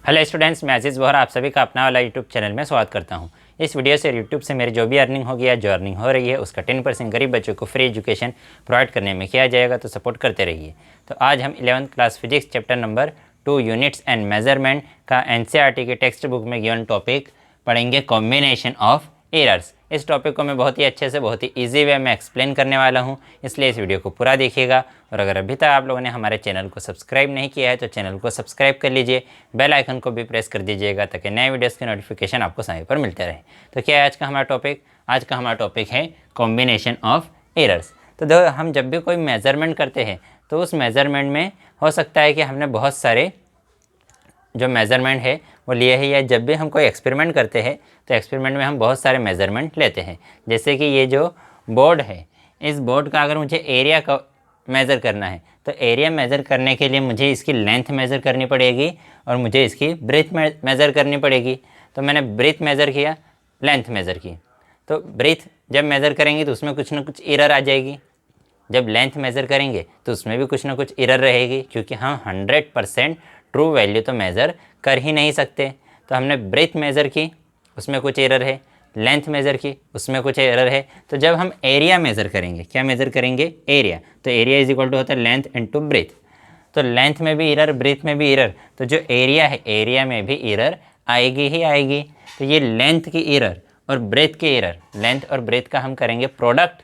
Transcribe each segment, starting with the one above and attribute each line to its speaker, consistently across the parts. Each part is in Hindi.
Speaker 1: हेलो स्टूडेंट्स, मैं अजीज़ बोहरा आप सभी का अपना वाला यूट्यूब चैनल में स्वागत करता हूं। इस वीडियो से यूट्यूब से मेरी जो भी अर्निंग होगी या जो अर्निंग हो रही है उसका 10% गरीब बच्चों को फ्री एजुकेशन प्रोवाइड करने में किया जाएगा, तो सपोर्ट करते रहिए। तो आज हम 11th class physics chapter number 2 units and measurement का एनसीईआरटी के टेक्स्ट बुक में गिवन टॉपिक पढ़ेंगे, कॉम्बिनेशन ऑफ एरर्स। इस टॉपिक को मैं बहुत ही अच्छे से, बहुत ही इजी वे में एक्सप्लेन करने वाला हूं, इसलिए इस वीडियो को पूरा देखिएगा। और अगर अभी तक आप लोगों ने हमारे चैनल को सब्सक्राइब नहीं किया है तो चैनल को सब्सक्राइब कर लीजिए, बेल आइकन को भी प्रेस कर दीजिएगा ताकि नए वीडियोस के नोटिफिकेशन आपको समय पर मिलते रहे। तो क्या है आज का हमारा टॉपिक? आज का हमारा टॉपिक है कॉम्बिनेशन ऑफ एरर्स। तो हम जब भी कोई मेज़रमेंट करते हैं तो उस मेज़रमेंट में हो सकता है कि हमने बहुत सारे जो मेज़रमेंट है वो लिए है, या जब भी हम कोई एक्सपेरिमेंट करते हैं तो एक्सपेरिमेंट में हम बहुत सारे मेज़रमेंट लेते हैं। जैसे कि ये जो बोर्ड है, इस बोर्ड का अगर मुझे एरिया का मेज़र करना है तो एरिया मेज़र करने के लिए मुझे इसकी लेंथ मेज़र करनी पड़ेगी और मुझे इसकी ब्रेथ मेज़र करनी पड़ेगी। तो मैंने ब्रेथ मेज़र किया, लेंथ मेज़र की। तो ब्रेथ जब मेज़र करेंगे तो उसमें कुछ ना कुछ एरर आ जाएगी, जब लेंथ मेज़र करेंगे तो उसमें भी कुछ ना कुछ एरर रहेगी, क्योंकि हम 100% ट्रू वैल्यू तो मेज़र कर ही नहीं सकते। तो हमने ब्रेथ मेज़र की, उसमें कुछ एरर है, लेंथ मेज़र की, उसमें कुछ एरर है। तो जब हम एरिया मेज़र करेंगे, क्या मेज़र करेंगे? एरिया। तो एरिया इज इक्वल टू होता है लेंथ इनटू ब्रेथ। तो लेंथ में भी एरर, ब्रेथ में भी एरर, तो जो एरिया है एरिया में भी एरर आएगी ही आएगी। तो ये लेंथ की एरर और ब्रेथ की एरर, लेंथ और ब्रेथ का हम करेंगे प्रोडक्ट।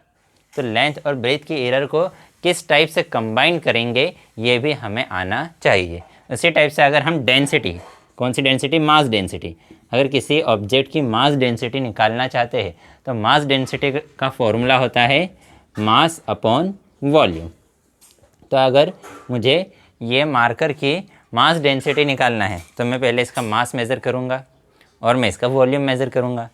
Speaker 1: तो लेंथ और ब्रेथ की एरर को किस टाइप से कंबाइन करेंगे ये भी हमें आना चाहिए। उसी टाइप से अगर हम डेंसिटी, कौन सी डेंसिटी? Mass density. अगर किसी ऑब्जेक्ट की मास डेंसिटी निकालना चाहते हैं तो मास डेंसिटी का फॉर्मूला होता है मास अपॉन वॉल्यूम। तो अगर मुझे ये मार्कर की मास डेंसिटी निकालना है तो मैं पहले इसका मास मेज़र करूँगा और मैं इसका वॉल्यूम मेज़र करूँगा।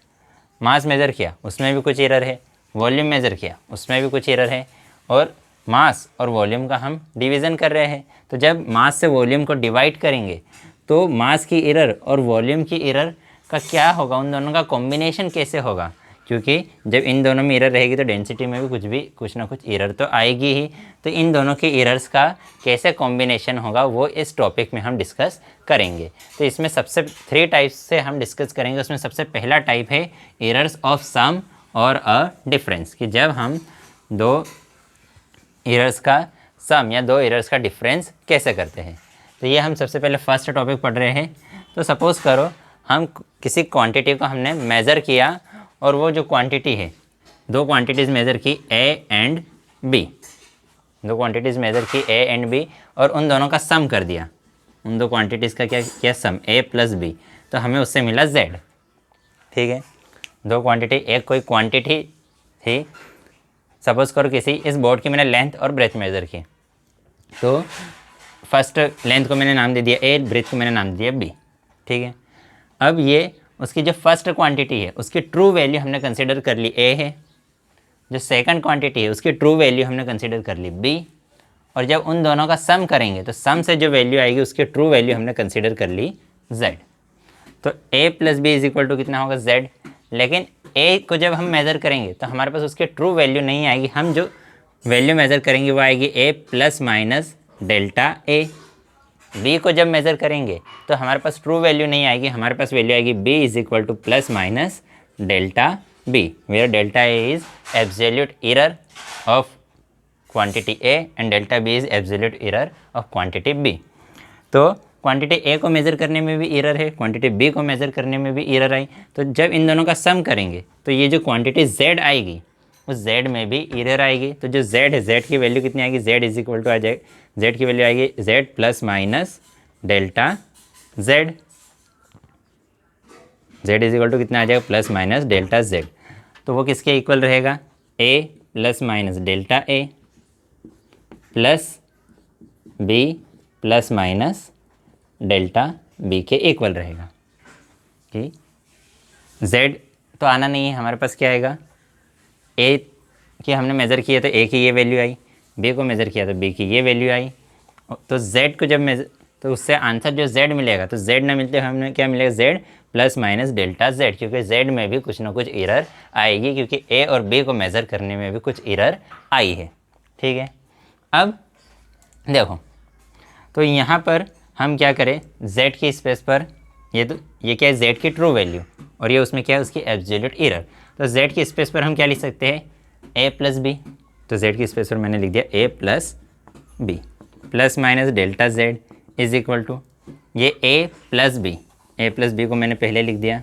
Speaker 1: मास मेज़र किया, उसमें भी कुछ एरर है, वॉल्यूम मेज़र किया, उसमें भी कुछ एरर है, और मास और वॉल्यूम का हम डिवीज़न कर रहे हैं। तो जब मास से वॉल्यूम को डिवाइड करेंगे तो मास की एरर और वॉल्यूम की एरर का क्या होगा, उन दोनों का कॉम्बिनेशन कैसे होगा? क्योंकि जब इन दोनों में एरर रहेगी तो डेंसिटी में भी कुछ ना कुछ एरर तो आएगी ही। तो इन दोनों के एरर्स का कैसे कॉम्बिनेशन होगा वो इस टॉपिक में हम डिस्कस करेंगे। तो इसमें सबसे 3 टाइप्स से हम डिस्कस करेंगे। उसमें सबसे पहला टाइप है एरर्स ऑफ सम और अ डिफरेंस, कि जब हम दो एरर्स का सम या दो एरर्स का डिफरेंस कैसे करते हैं। तो ये हम सबसे पहले फर्स्ट टॉपिक पढ़ रहे हैं। तो सपोज़ करो हम किसी क्वांटिटी को हमने मेज़र किया और वो जो क्वांटिटी है, दो क्वांटिटीज़ मेज़र की ए एंड बी, दो क्वांटिटीज़ मेज़र की ए एंड बी और उन दोनों का सम कर दिया। उन दो क्वांटिटीज़ का क्या किया? सम, ए प्लस बी। तो हमें उससे मिला जेड। ठीक है, दो क्वांटिटी, एक कोई क्वांटिटी थी, सपोज़ करो किसी इस बोर्ड की मैंने लेंथ और ब्रेथ मेज़र की। तो फर्स्ट लेंथ को मैंने नाम दे दिया ए, ब्रेथ को मैंने नाम दे दिया बी। ठीक है, अब ये उसकी जो फर्स्ट क्वांटिटी है उसकी ट्रू वैल्यू हमने कंसीडर कर ली ए है, जो सेकंड क्वांटिटी है उसकी ट्रू वैल्यू हमने कंसीडर कर ली बी, और जब उन दोनों का सम करेंगे तो सम से जो वैल्यू आएगी उसकी ट्रू वैल्यू हमने कंसीडर कर ली जेड। तो A plus B is equal to कितना होगा? जेड। लेकिन ए को जब हम मेज़र करेंगे तो हमारे पास उसकी ट्रू वैल्यू नहीं आएगी, हम जो वैल्यू मेज़र करेंगे वो आएगी ए plus minus delta A. B को जब मेज़र करेंगे तो हमारे पास ट्रू वैल्यू नहीं आएगी, हमारे पास वैल्यू आएगी B is equal to plus minus delta B, where delta A is absolute error of quantity A and delta B is absolute error of quantity B. तो क्वांटिटी ए को मेज़र करने में भी एरर है, क्वांटिटी बी को मेज़र करने में भी एरर आई। तो जब इन दोनों का सम करेंगे तो ये जो क्वांटिटी जेड आएगी उस जेड में भी एरर आएगी। तो जो जेड है, जेड की वैल्यू कितनी आएगी? जेड इज इक्वल टू आ जाए, जेड की वैल्यू आएगी Z plus minus delta Z. Z is equal to कितना आ जाएगा? Plus minus delta Z. तो वो किसके इक्वल रहेगा? A plus minus delta A plus B plus minus delta B के इक्वल रहेगा। कि जेड तो आना नहीं है, हमारे पास क्या आएगा? ए की हमने मेज़र किया तो ए की ये वैल्यू आई, बी को मेज़र किया तो बी की ये वैल्यू आई। तो जेड को जब मेज़र, तो उससे आंसर जो जेड मिलेगा, तो जेड ना मिलते हुए हमें क्या मिलेगा? Z plus minus delta Z, क्योंकि जेड में भी कुछ ना कुछ एरर आएगी, क्योंकि ए और बी को मेज़र करने में भी कुछ एरर आई है। ठीक है, अब देखो, तो यहाँ पर हम क्या करें? जेड की स्पेस पर ये क्या है, z की ट्रू वैल्यू, और ये उसमें क्या है, उसकी एब्सोल्यूट एरर। तो z की स्पेस पर हम क्या लिख सकते हैं, a प्लस बी। तो z की स्पेस पर मैंने लिख दिया a plus B plus minus delta z is equal to ये a प्लस बी को मैंने पहले लिख दिया,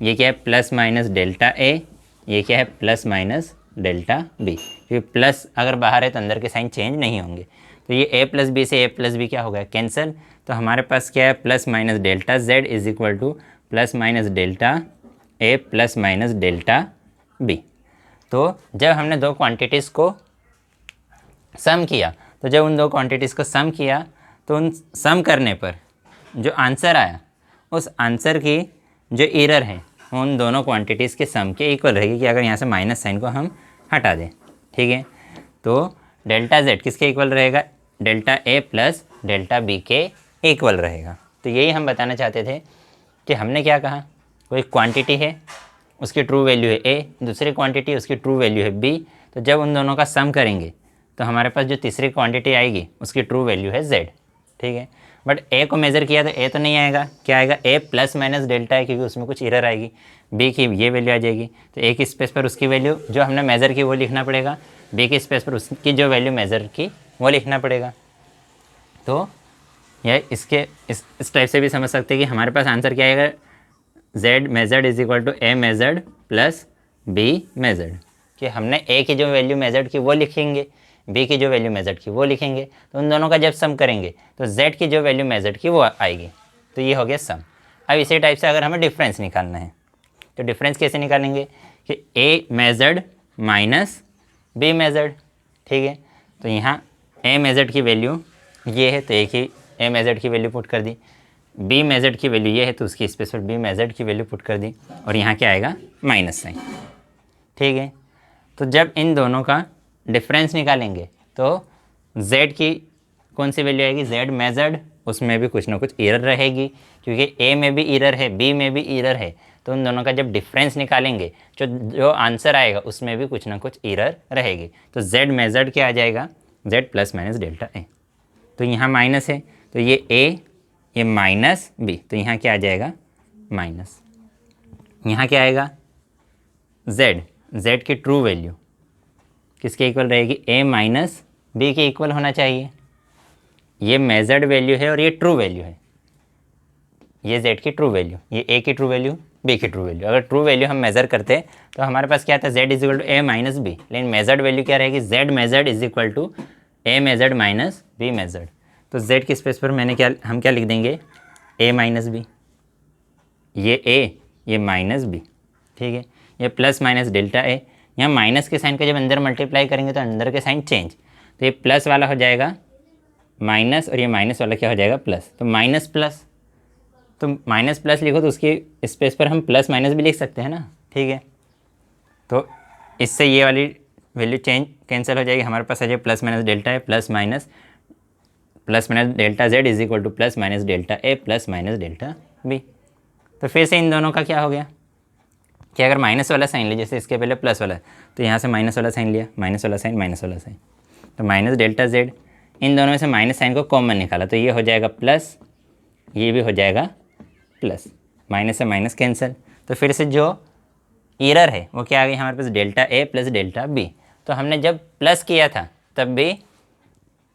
Speaker 1: ये क्या है प्लस माइनस डेल्टा a, ये क्या है प्लस माइनस डेल्टा b, क्योंकि प्लस अगर बाहर है तो अंदर के साइन चेंज नहीं होंगे। तो ये a प्लस बी से a प्लस बी क्या हो गया, कैंसिल। तो हमारे पास क्या है, plus minus delta z is equal to plus minus delta a plus minus delta b। तो जब हमने दो क्वांटिटीज़ को सम किया, तो जब उन दो क्वांटिटीज़ को सम किया तो उन सम करने पर जो आंसर आया, उस आंसर की जो एरर है उन दोनों क्वांटिटीज़ के सम के इक्वल रहेगी, कि अगर यहाँ से माइनस साइन को हम हटा दें, ठीक है। तो डेल्टा z किसके इक्वल रहेगा, delta a plus delta b के इक्वल रहेगा। तो यही हम बताना चाहते थे कि हमने क्या कहा, कोई क्वांटिटी है उसकी ट्रू वैल्यू है a, दूसरी क्वांटिटी उसकी ट्रू वैल्यू है b। तो जब उन दोनों का सम करेंगे तो हमारे पास जो तीसरी क्वांटिटी आएगी उसकी ट्रू वैल्यू है z, ठीक है। बट a को मेज़र किया तो a तो नहीं आएगा, क्या आएगा, a प्लस माइनस डेल्टा है, क्योंकि उसमें कुछ एरर आएगी। b की ये वैल्यू आ जाएगी, तो a की स्पेस पर उसकी वैल्यू जो हमने मेज़र की वो लिखना पड़ेगा, b की स्पेस पर उसकी जो वैल्यू मेज़र की वो लिखना पड़ेगा। तो यह इसके इस टाइप से भी समझ सकते हैं कि हमारे पास आंसर क्या आएगा, z measured is equal to a measured plus b measured, कि हमने a की जो वैल्यू मेजर्ड की वो लिखेंगे, b की जो वैल्यू मेजर्ड की वो लिखेंगे। तो उन दोनों का जब सम करेंगे तो z की जो वैल्यू मेजर्ड की वो आएगी। तो ये हो गया सम। अब इसी टाइप से अगर हमें डिफरेंस निकालना है तो डिफरेंस कैसे निकालेंगे, कि a measured minus b measured, ठीक है। तो यहाँ a मेजर्ड की वैल्यू ये है, तो एक ही a मेजर्ड की वैल्यू पुट कर दी, b मेजर्ड की वैल्यू ये है तो उसकी स्पेस पर b मेजर्ड की वैल्यू पुट कर दी, और यहाँ क्या आएगा, माइनस साइन, ठीक है। तो जब इन दोनों का डिफरेंस निकालेंगे तो z की कौन सी वैल्यू आएगी, z मेजर्ड, उसमें भी कुछ ना कुछ एरर रहेगी, क्योंकि a में भी एरर है b में भी एरर है। तो उन दोनों का जब डिफरेंस निकालेंगे जो आंसर आएगा उसमें भी कुछ ना कुछ एरर रहेगी। तो z मेजर्ड क्या आ जाएगा, z plus minus delta a। तो यहाँ माइनस है तो ये a, ये माइनस b, तो यहाँ क्या आ जाएगा, माइनस। यहाँ क्या आएगा, z की ट्रू वैल्यू किसके इक्वल रहेगी, a माइनस b के इक्वल होना चाहिए। ये मेजर्ड वैल्यू है और ये ट्रू वैल्यू है, ये z की ट्रू वैल्यू, ये a की ट्रू वैल्यू, b की ट्रू वैल्यू। अगर ट्रू वैल्यू हम मेज़र करते तो हमारे पास क्या आता है, z is equal to a minus b, लेकिन मेजर्ड वैल्यू क्या रहेगी, z measured is equal to a measured minus b measured. तो z की स्पेस पर हम क्या लिख देंगे, a माइनस b, ये a, ये माइनस b, ठीक है। ये प्लस माइनस डेल्टा a, यहाँ माइनस के साइन का जब अंदर मल्टीप्लाई करेंगे तो अंदर के साइन चेंज, तो ये प्लस वाला हो जाएगा माइनस, और ये माइनस वाला क्या हो जाएगा, प्लस। तो माइनस प्लस, तो माइनस प्लस लिखो तो उसकी स्पेस पर हम प्लस माइनस भी लिख सकते हैं ना, ठीक है। तो इससे ये वाली वैल्यू कैंसिल हो जाएगी, हमारे पास आ जाए प्लस माइनस डेल्टा है plus minus delta z is equal to plus minus delta a plus minus delta b। तो फिर से इन दोनों का क्या हो गया, कि अगर माइनस वाला साइन लिया, जैसे इसके पहले प्लस वाला, तो यहाँ से माइनस वाला साइन लिया, माइनस वाला साइन, माइनस वाला साइन, तो माइनस डेल्टा z, इन दोनों में से माइनस साइन को कॉमन निकाला तो ये हो जाएगा प्लस, ये भी हो जाएगा प्लस, माइनस से माइनस कैंसिल। तो फिर से जो एरर है वो क्या आ गई हमारे पास, delta a plus delta b। तो हमने जब प्लस किया था तब भी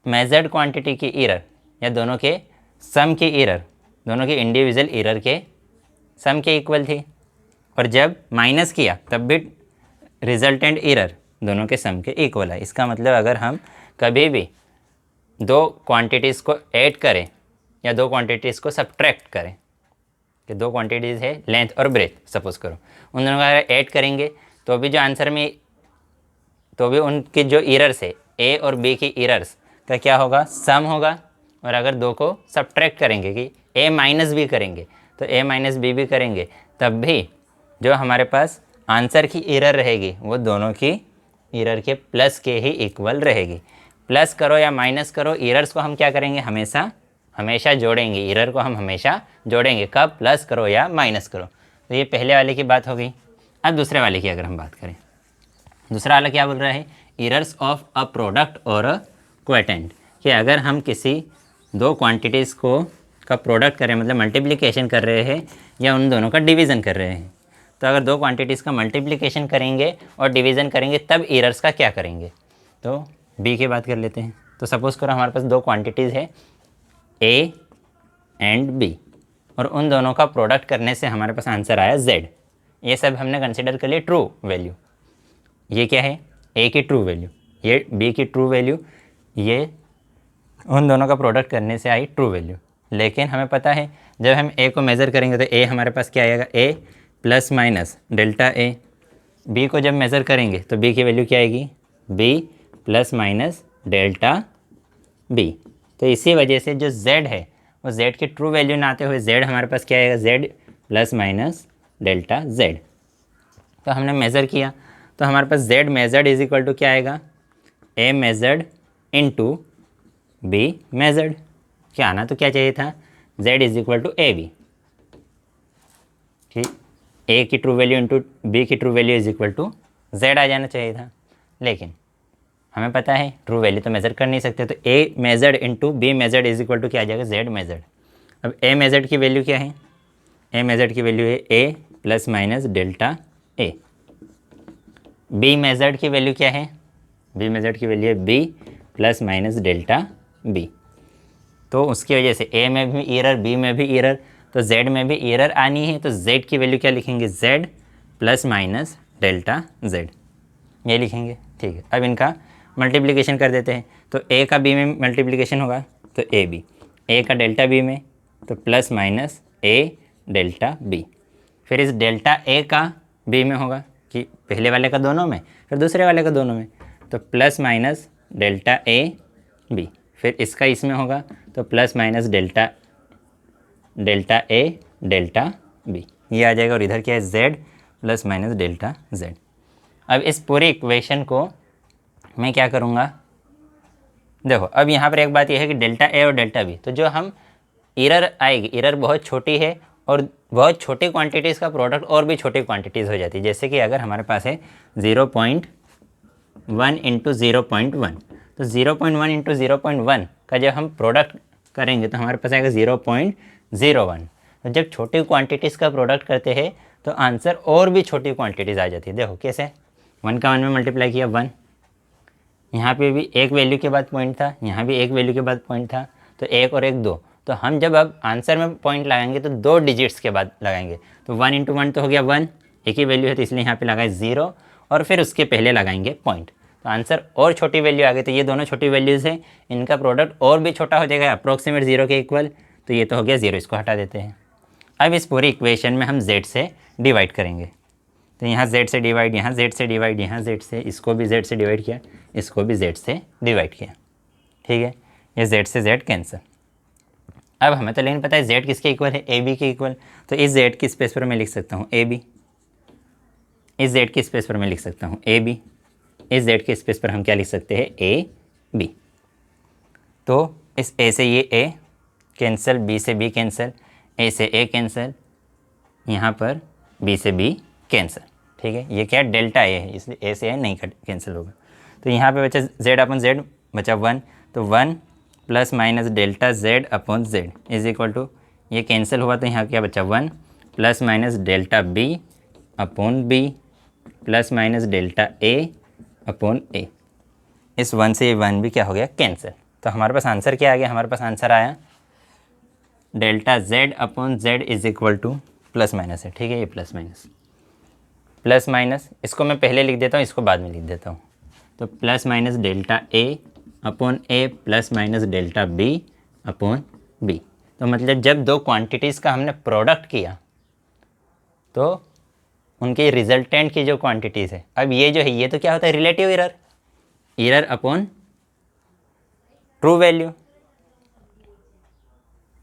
Speaker 1: मेजर्ड क्वांटिटी की एरर या दोनों के सम की एरर, दोनों के इंडिविजुअल एरर के सम के इक्वल थी, और जब माइनस किया तब भी रिजल्टेंट एरर दोनों के सम के इक्वल है। इसका मतलब अगर हम कभी भी दो क्वांटिटीज़ को ऐड करें या दो क्वांटिटीज़ को सब्ट्रैक्ट करें, कि दो क्वांटिटीज़ है लेंथ और ब्रेथ सपोज करो, उन दोनों का अगर ऐड करेंगे तो भी जो आंसर में, तो भी उनके जो एरर्स है a और b की एरर्स का क्या होगा, सम होगा। और अगर दो को सब्ट्रैक्ट करेंगे, कि a माइनस b करेंगे तो a माइनस b भी करेंगे, तब भी जो हमारे पास आंसर की एरर रहेगी वो दोनों की एरर के प्लस के ही इक्वल रहेगी। प्लस करो या माइनस करो, एरर्स को हम क्या करेंगे, हमेशा जोड़ेंगे, एरर को हम हमेशा जोड़ेंगे, कब, प्लस करो या माइनस करो। तो ये पहले वाले की बात हो गई। अब दूसरे वाले की अगर हम बात करें, दूसरा वाला क्या बोल रहा है, एरर्स ऑफ अ प्रोडक्ट और अ क्वोटिएंट, कि अगर हम किसी दो क्वांटिटीज़ को का प्रोडक्ट कर रहे हैं, मतलब मल्टीप्लिकेशन कर रहे हैं, या उन दोनों का डिवीज़न कर रहे हैं। तो अगर दो क्वांटिटीज़ का मल्टीप्लिकेशन करेंगे और डिवीज़न करेंगे तब एरर्स का क्या करेंगे। तो बी की बात कर लेते हैं। तो सपोज़ करो हमारे पास दो क्वांटिटीज़ है ए एंड बी, और उन दोनों का प्रोडक्ट करने से हमारे पास आंसर आया z। ये सब हमने कंसिडर कर लिया ट्रू वैल्यू। ये क्या है, ए की ट्रू वैल्यू, ये बी की ट्रू वैल्यू, ये उन दोनों का प्रोडक्ट करने से आई ट्रू वैल्यू। लेकिन हमें पता है जब हम ए को मेज़र करेंगे तो ए हमारे पास क्या आएगा, A plus minus delta A. B को जब मेज़र करेंगे तो बी की वैल्यू क्या आएगी, B plus minus delta B. तो इसी वजह से जो z है वो z की ट्रू वैल्यू ना आते हुए z हमारे पास क्या आएगा, z plus minus delta z। तो हमने मेज़र किया तो हमारे पास z measured is equal to क्या आएगा, a measured into b measured. क्या आना तो क्या चाहिए था, z is equal to A B. ठीक, a की ट्रू वैल्यू इंटू b की true value is equal to z आ जाना चाहिए था। लेकिन हमें पता है ट्रू वैल्यू तो मेज़र कर नहीं सकते, तो a measured into b measured is equal to क्या आ जाएगा, z मेजर्ड। अब a मेजर्ड की वैल्यू क्या है, a मेजर्ड की वैल्यू है a plus minus delta a। b measured की वैल्यू क्या है, b मेजर्ड की वैल्यू है b plus minus delta b। तो उसकी वजह से a में भी एरर, b में भी एरर, तो z में भी एरर आनी है। तो z की वैल्यू क्या लिखेंगे, z plus minus delta z, ये लिखेंगे। ठीक है, अब इनका मल्टीप्लिकेशन कर देते हैं। तो a का b में मल्टीप्लिकेशन होगा तो ए बी, a का डेल्टा b में तो plus minus a delta b। फिर इस डेल्टा a का b में होगा कि पहले वाले का दोनों में, फिर दूसरे वाले का दोनों में, तो plus minus delta a b। फिर इसका इसमें होगा तो plus minus delta a delta b, ये आ जाएगा। और इधर क्या है, z plus minus delta z। अब इस पूरे इक्वेशन को मैं क्या करूँगा, देखो अब यहाँ पर एक बात यह है कि डेल्टा a और डेल्टा b, तो जो हम एरर आएगी, एरर बहुत छोटी है और बहुत छोटी क्वांटिटीज़ का प्रोडक्ट और भी छोटी क्वांटिटीज़ हो जाती है। जैसे कि अगर हमारे पास है 0.1 इंटू 0.1, तो 0.1 इंटू 0.1 का जब हम प्रोडक्ट करेंगे तो हमारे पास आएगा 0.01। तो जब छोटी क्वांटिटीज़ का प्रोडक्ट करते हैं तो आंसर और भी छोटी क्वांटिटीज़ आ जाती है। देखो कैसे, 1 का 1 में मल्टीप्लाई किया 1, यहाँ पे भी एक वैल्यू के बाद पॉइंट था, यहाँ भी एक वैल्यू के बाद पॉइंट था, तो एक और एक दो। तो हम जब अब आंसर में पॉइंट लगाएंगे तो 2 डिजिट्स के बाद लगाएंगे। तो 1 इंटू 1 तो हो गया 1, एक ही वैल्यू है तो इसलिए यहाँ पे लगाए 0, और फिर उसके पहले लगाएंगे पॉइंट, तो आंसर और छोटी वैल्यू आ गई। तो ये दोनों छोटी वैल्यूज़ हैं, इनका प्रोडक्ट और भी छोटा हो जाएगा, अप्रोक्सीमेट 0 के इक्वल। तो ये तो हो गया 0, इसको हटा देते हैं। अब इस पूरी इक्वेशन में हम z से डिवाइड करेंगे। तो यहाँ z से डिवाइड, यहाँ z से डिवाइड, यहाँ z से, इसको भी z से डिवाइड किया, इसको भी z से डिवाइड किया। ठीक है, ये z से z कैंसिल। अब हमें तो लेकिन पता है z किसके इक्वल है, ab के इक्वल। तो इस z की स्पेस पर मैं लिख सकता हूँ ab, इस z की स्पेस पर मैं लिख सकता हूँ ab, इस z के स्पेस पर हम क्या लिख सकते हैं, ab। तो इस a से ये a कैंसिल, b से b कैंसिल, a से a कैंसिल, यहाँ पर b से b कैंसिल। ठीक है, ये क्या डेल्टा a है इसलिए a से a नहीं कैंसिल होगा। तो यहाँ पे बचा z अपन z बचा 1, तो 1 plus minus delta z upon z is equal to, ये कैंसिल हुआ तो यहाँ क्या बचा 1 plus minus delta b upon b plus minus delta a upon a। इस 1 से ये 1 भी क्या हो गया, कैंसिल। तो हमारे पास आंसर क्या आ गया, हमारे पास आंसर आया delta z upon z is equal to plus minus है। ठीक है, ये प्लस माइनस, प्लस माइनस इसको मैं पहले लिख देता हूँ, इसको बाद में लिख देता हूँ। तो plus minus delta a upon a plus minus delta b upon b। तो मतलब जब दो क्वांटिटीज़ का हमने प्रोडक्ट किया तो उनके रिजल्टेंट की जो क्वांटिटीज़ है, अब ये जो है ये तो क्या होता है, relative error, error upon true value,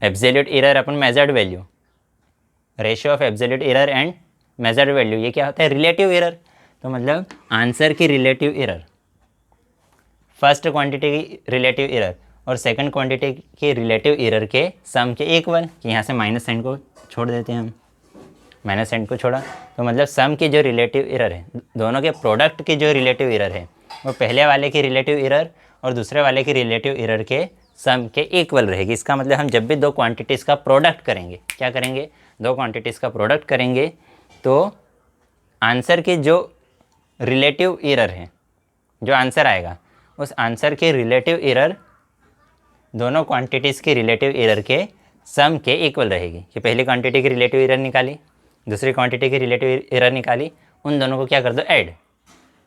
Speaker 1: absolute error upon measured value, ratio of absolute error and measured value, ये क्या होता है, रिलेटिव एरर। तो मतलब आंसर की रिलेटिव एरर, फर्स्ट क्वांटिटी की रिलेटिव एरर और सेकंड क्वांटिटी की रिलेटिव एरर के सम के इक्वल। कि यहाँ से माइनस साइन को छोड़ देते हैं हम, माइनस साइन को छोड़ा, तो मतलब सम की जो रिलेटिव एरर है, दोनों के प्रोडक्ट की जो रिलेटिव एरर है वो पहले वाले की रिलेटिव एरर और दूसरे वाले की रिलेटिव एरर के सम के इक्वल रहेगी। इसका मतलब हम जब भी दो क्वांटिटीज़ का प्रोडक्ट करेंगे, क्या करेंगे, दो क्वांटिटीज़ का प्रोडक्ट करेंगे, तो आंसर के जो रिलेटिव एरर है, जो आंसर आएगा उस आंसर के रिलेटिव एरर दोनों क्वांटिटीज़ के रिलेटिव एरर के सम के इक्वल रहेगी। कि पहली क्वांटिटी की रिलेटिव एरर निकाली, दूसरी क्वांटिटी की रिलेटिव एरर निकाली, उन दोनों को क्या कर दो, ऐड।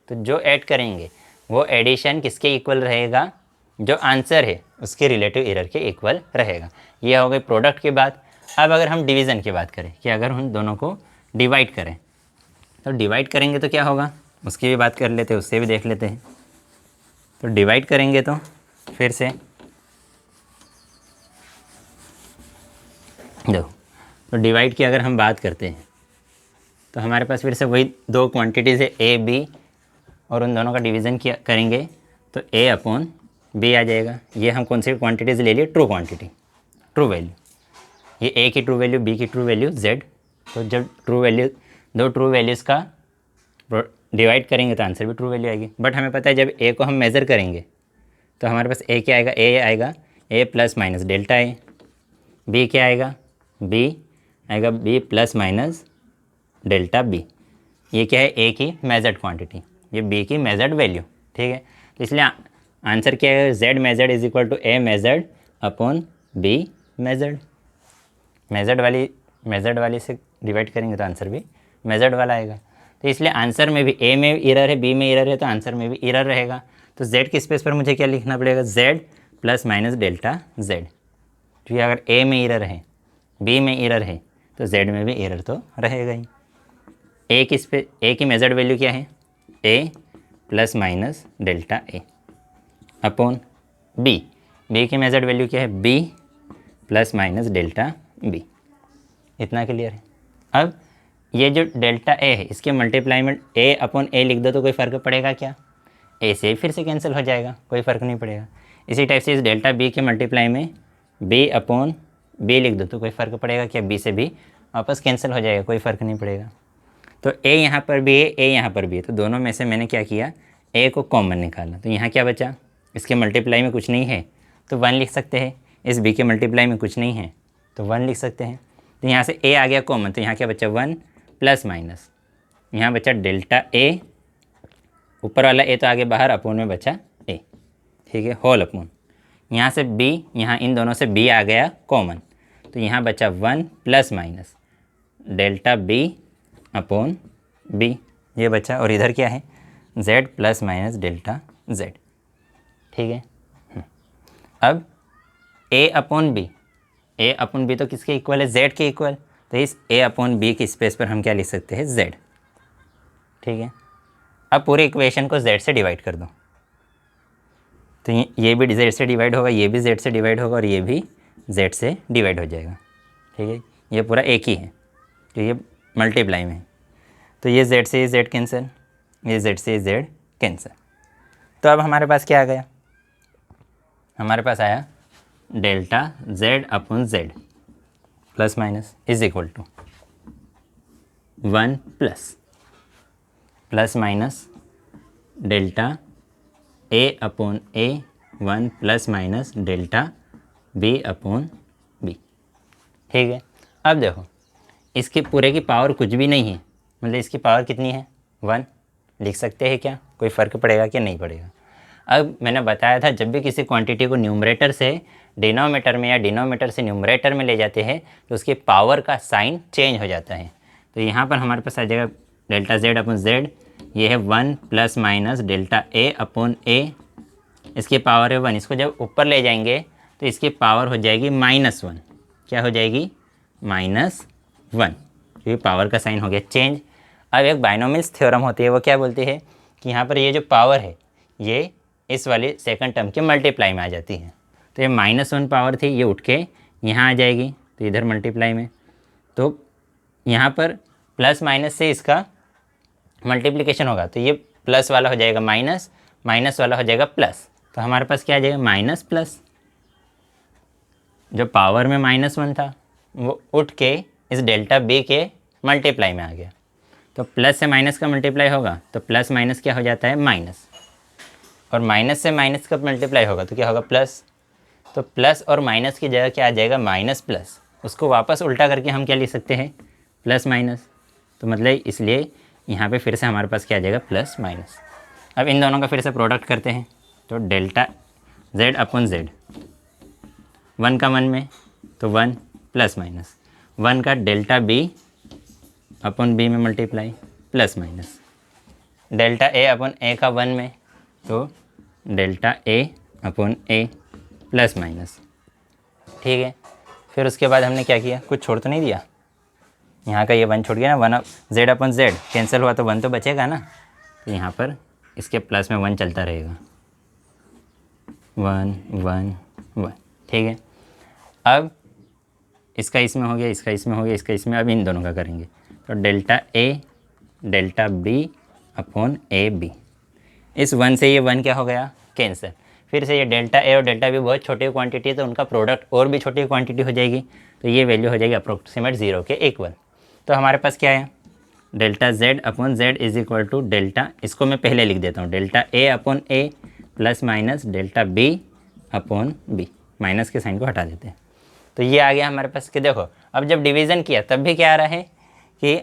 Speaker 1: तो जो ऐड करेंगे वो एडिशन किसके इक्वल रहेगा, जो आंसर है उसके रिलेटिव एरर के इक्वल रहेगा। ये हो गई प्रोडक्ट की बात। अब अगर हम डिवीज़न की बात करें कि अगर हम दोनों को डिवाइड करें, तो डिवाइड करेंगे तो क्या होगा, उसकी भी बात कर लेते हैं, उससे भी देख लेते हैं। तो डिवाइड करेंगे तो फिर से देखो, तो डिवाइड की अगर हम बात करते हैं तो हमारे पास फिर से वही दो क्वांटिटीज़ है ए बी, और उन दोनों का डिवीज़न किया करेंगे तो ए अपॉन बी आ जाएगा। ये हम कौन सी क्वांटिटीज़ ले लिए, ट्रू क्वांटिटी, ट्रू वैल्यू। ये ए की ट्रू वैल्यू, बी की ट्रू वैल्यू, जेड। तो जब ट्रू वैल्यू, दो ट्रू वैल्यूज़ का डिवाइड करेंगे तो आंसर भी ट्रू वैल्यू आएगी। बट हमें पता है जब ए को हम मेज़र करेंगे तो हमारे पास ए क्या आएगा, ए आएगा A plus minus delta A. B क्या आएगा, बी आएगा B plus minus delta B. ये क्या है, ए की मेजर्ड क्वांटिटी, ये बी की मेजर्ड वैल्यू। ठीक है, तो इसलिए आंसर क्या है, Z measured is equal to A measured upon B measured. Measured वाली से डिवाइड करेंगे तो आंसर भी मेजर्ड वाला आएगा। तो इसलिए आंसर में भी ए में एरर है, बी में एरर है, तो आंसर में भी एरर रहेगा। तो जेड की स्पेस पर मुझे क्या लिखना पड़ेगा, Z plus minus delta Z. क्योंकि अगर ए में एरर है, बी में एरर है, तो जेड में भी एरर तो रहेगा ही। ए की मेजर्ड वैल्यू क्या है, A plus minus delta A upon B की मेजर्ड वैल्यू क्या है, B plus minus delta B. इतना क्लियर है। अब ये जो डेल्टा ए है इसके मल्टीप्लाई में ए अपॉन ए लिख दो तो कोई फ़र्क पड़ेगा क्या, ए से फिर से कैंसिल हो जाएगा, कोई फ़र्क नहीं पड़ेगा। इसी टाइप से इस डेल्टा बी के मल्टीप्लाई में बी अपॉन बी लिख दो तो कोई फ़र्क पड़ेगा क्या, बी से भी वापस कैंसिल हो जाएगा, कोई फ़र्क नहीं पड़ेगा। तो ए यहाँ पर भी है, ए यहाँ पर भी है, तो दोनों में से मैंने क्या किया, ए को कॉमन निकाला। तो यहाँ क्या बचा, इसके मल्टीप्लाई में कुछ नहीं है तो 1 लिख सकते हैं, इस बी के मल्टीप्लाई में कुछ नहीं है तो 1 लिख सकते हैं। तो यहाँ से ए आ गया कॉमन, तो यहाँ क्या बचा, 1 प्लस माइनस, यहाँ बचा डेल्टा ए, ऊपर वाला ए तो आगे बाहर, अपॉन में बचा ए। ठीक है, होल अपॉन, यहाँ से बी, यहाँ इन दोनों से बी आ गया कॉमन, तो यहाँ बचा 1 plus minus delta B upon B, ये बचा। और इधर क्या है, z plus minus delta z। ठीक है, अब a अपॉन बी तो किसके इक्वल है, z के इक्वल। तो इस a अपॉन बी की स्पेस पर हम क्या लिख सकते हैं, z। ठीक है, अब पूरे इक्वेशन को z से डिवाइड कर दो, तो ये भी z से डिवाइड होगा, ये भी z से डिवाइड होगा, और ये भी z से डिवाइड हो जाएगा। ठीक है, ये पूरा एक ही है, तो ये मल्टीप्लाई में, तो ये z से z कैंसिल, ये z से z कैंसिल। तो अब हमारे पास क्या आ गया, हमारे पास आया delta z upon z plus minus is equal to 1 plus minus delta a upon a, 1 plus minus delta b upon b। ठीक है, अब देखो इसके पूरे की पावर कुछ भी नहीं है, मतलब इसकी पावर कितनी है, 1 लिख सकते हैं क्या, कोई फ़र्क पड़ेगा कि नहीं पड़ेगा। अब मैंने बताया था जब भी किसी क्वांटिटी को न्यूमरेटर से डिनोमिनेटर में या डिनोमिनेटर से न्यूमरेटर में ले जाते हैं तो उसके पावर का साइन चेंज हो जाता है। तो यहाँ पर हमारे पास आ जाएगा डेल्टा z अपॉन z, ये है 1 plus minus delta a upon a, इसकी पावर है 1। इसको जब ऊपर ले जाएंगे तो इसकी पावर हो जाएगी -1। क्या हो जाएगी, -1, क्योंकि पावर का साइन हो गया चेंज। अब एक बाइनोमियल्स थ्योरम होती है, वो क्या बोलती है कि यहाँ पर ये जो पावर है ये इस वाली सेकंड टर्म के मल्टीप्लाई में आ जाती है। तो ये -1 पावर थी, ये उठ के यहाँ आ जाएगी, तो इधर मल्टीप्लाई में, तो यहाँ पर प्लस माइनस से इसका मल्टीप्लिकेशन होगा, तो ये प्लस वाला हो जाएगा माइनस, माइनस वाला हो जाएगा प्लस। तो हमारे पास क्या आ जाएगा, माइनस प्लस, जो पावर में -1 था वो उठ के इस डेल्टा बी के मल्टीप्लाई में आ गया। तो प्लस से माइनस का मल्टीप्लाई होगा तो प्लस माइनस क्या हो जाता है, माइनस, और माइनस से माइनस का मल्टीप्लाई होगा तो क्या होगा, प्लस। तो प्लस और माइनस की जगह क्या आ जाएगा, माइनस प्लस। उसको वापस उल्टा करके हम क्या लिख सकते हैं, प्लस माइनस। तो मतलब इसलिए यहाँ पे फिर से हमारे पास क्या आ जाएगा, प्लस माइनस। अब इन दोनों का फिर से प्रोडक्ट करते हैं, तो डेल्टा z अपॉन z, 1 का 1 में तो 1 प्लस माइनस, 1 का डेल्टा b अपॉन b में multiply plus minus, delta a upon a का 1 में तो delta a upon a plus minus. ठीक है, फिर उसके बाद हमने क्या किया, कुछ छोड़ तो नहीं दिया, यहाँ का ये 1 छोड़ गया ना, 1 z अपॉन z कैंसिल हुआ तो 1 तो बचेगा ना, तो यहाँ पर इसके प्लस में 1 चलता रहेगा, 1 1 1। ठीक है, अब इसका इसमें हो गया, इसका इसमें हो गया, इसका इसमें, अब इन दोनों का करेंगे, तो delta a delta b upon A B. इस 1 से ये 1 क्या हो गया, कैंसिल। फिर से ये डेल्टा a और डेल्टा b बहुत छोटी क्वांटिटी है, तो उनका प्रोडक्ट और भी छोटी क्वांटिटी हो जाएगी, तो ये वैल्यू हो जाएगी अप्रोक्सीमेट 0 के इक्वल। तो हमारे पास क्या है, delta z upon z is equal to delta, इसको मैं पहले लिख देता हूँ, delta a upon a plus minus delta b upon b, minus के साइन को हटा देते हैं। तो ये आ गया हमारे पास कि देखो, अब जब डिवीज़न किया तब भी क्या आ रहा है कि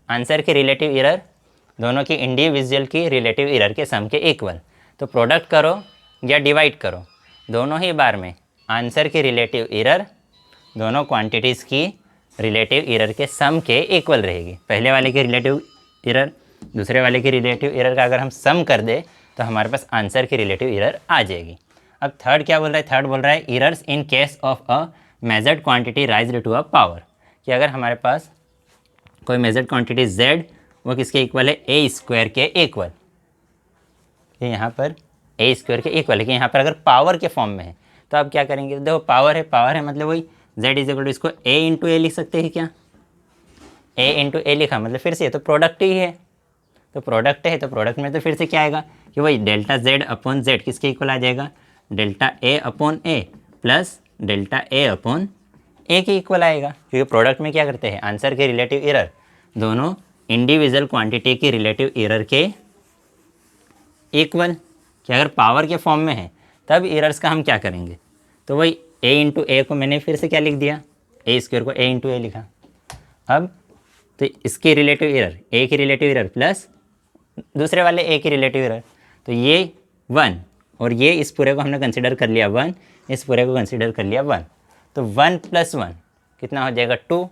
Speaker 1: आंसर के रिलेटिव एरर दोनों की इंडिविजुअल की रिलेटिव एरर के सम के इक्वल। तो प्रोडक्ट करो या डिवाइड करो, दोनों ही बार में आंसर की रिलेटिव एरर दोनों क्वांटिटीज़ की रिलेटिव एरर के सम के इक्वल रहेगी। पहले वाले की रिलेटिव एरर दूसरे वाले की रिलेटिव एरर का अगर हम सम कर दे तो हमारे पास आंसर की रिलेटिव एरर आ जाएगी। अब थर्ड क्या बोल रहा है, थर्ड बोल रहा है errors in case of a measured quantity raised to a power, कि अगर हमारे पास कोई मेजर्ड क्वांटिटी z वो किसके इक्वल है, a स्क्वायर के इक्वल, ये यहाँ पर a स्क्वायर के इक्वल है, कि यहाँ पर अगर पावर के फॉर्म में है तो आप क्या करेंगे, देखो पावर है मतलब वही z इज इक्वल टू, इसको a इंटू ए लिख सकते हैं क्या, a इंटू ए लिखा मतलब फिर से ये तो प्रोडक्ट ही है, तो प्रोडक्ट है तो प्रोडक्ट में तो फिर से क्या आएगा कि वही डेल्टा z अपॉन z किसके इक्वल आ जाएगा, delta a upon a plus delta a upon a के इक्वल आएगा, क्योंकि प्रोडक्ट में क्या करते हैं, आंसर के रिलेटिव एरर दोनों इंडिविजुअल क्वांटिटी की रिलेटिव एरर के इक्वल, कि अगर पावर के फॉर्म में है तब एरर्स का हम क्या करेंगे, तो वही a इंटू ए को मैंने फिर से क्या लिख दिया, a स्क्वायर को a इंटू ए लिखा। अब तो इसकी रिलेटिव एरर a की रिलेटिव एरर प्लस दूसरे वाले a की रिलेटिव एरर, तो ये 1 और ये इस पूरे को हमने कंसिडर कर लिया 1, इस पूरे को कंसिडर कर लिया 1, तो 1 प्लस 1 कितना हो जाएगा 2।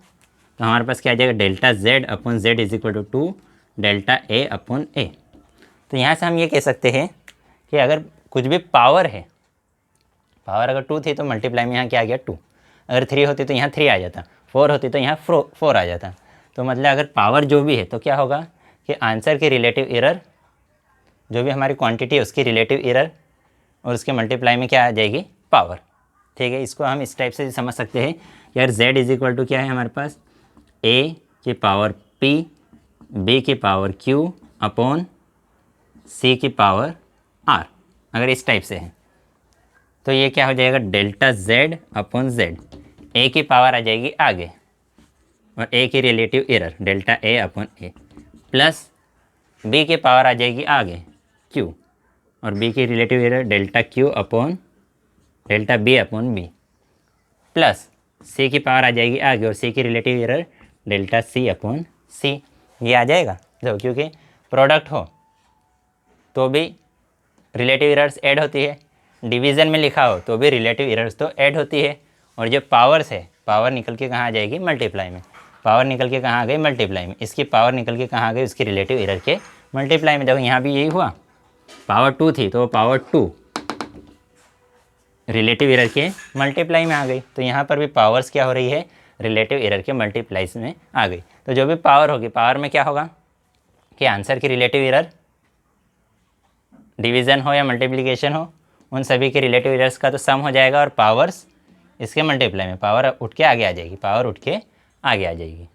Speaker 1: तो हमारे पास क्या आ जाएगा, delta z upon z is equal to 2 delta a upon a। तो यहाँ से हम ये कह सकते हैं कि अगर कुछ भी पावर है, पावर अगर 2 थी तो मल्टीप्लाई में यहाँ क्या आ गया 2, अगर 3 होती तो यहाँ 3 आ जाता, 4 होती तो यहाँ 4 आ जाता। तो मतलब अगर पावर जो भी है तो क्या होगा कि आंसर की रिलेटिव एरर जो भी हमारी क्वांटिटी है उसकी रिलेटिव एरर और उसके मल्टीप्लाई में क्या आ जाएगी, पावर। ठीक है, इसको हम इस टाइप से समझ सकते हैं यार, z इज इक्वल टू क्या है हमारे पास, a की पावर p b की पावर q अपॉन c की पावर r, अगर इस टाइप से है तो ये क्या हो जाएगा, delta z upon z, a की पावर आ जाएगी आगे और a की relative error delta a upon a plus b की पावर आ जाएगी आगे q और b की relative error delta q upon delta b upon b plus c की पावर आ जाएगी आगे और c की relative error delta c upon c। ये आ जाएगा देखो, क्योंकि प्रोडक्ट हो तो भी रिलेटिव एरर्स ऐड होती है, डिवीज़न में लिखा हो तो भी रिलेटिव एरर्स तो ऐड होती है, और जो पावर्स है पावर निकल के कहाँ आ जाएगी, मल्टीप्लाई में, पावर निकल के कहाँ आ गई, मल्टीप्लाई में, इसकी पावर निकल के कहाँ आ गई, उसकी रिलेटिव एरर के मल्टीप्लाई में। देखो यहाँ भी यही हुआ, पावर 2 थी तो पावर 2 रिलेटिव एरर के मल्टीप्लाई में आ गई, तो यहाँ पर भी पावर्स क्या हो रही है, रिलेटिव एरर के मल्टीप्लाइज में आ गई। तो जो भी पावर होगी, पावर में क्या होगा कि आंसर की रिलेटिव एरर डिवीज़न हो या मल्टीप्लिकेशन हो, उन सभी के रिलेटिव एरर्स का तो सम हो जाएगा और पावर्स इसके मल्टीप्लाई में, पावर उठ के आगे आ जाएगी, पावर उठ के आगे आ जाएगी।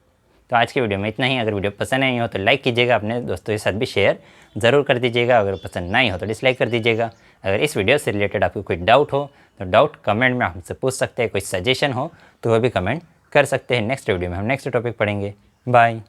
Speaker 1: तो आज की वीडियो में इतना ही। अगर वीडियो पसंद नहीं हो तो लाइक कीजिएगा, अपने दोस्तों के साथ भी शेयर ज़रूर कर दीजिएगा, अगर पसंद नहीं हो तो डिसलाइक कर दीजिएगा। अगर इस वीडियो से रिलेटेड आपको कोई डाउट हो तो डाउट कमेंट में हमसे पूछ सकते हैं, कोई सजेशन हो तो वो भी कमेंट कर सकते हैं। नेक्स्ट वीडियो में हम नेक्स्ट टॉपिक पढ़ेंगे। बाय।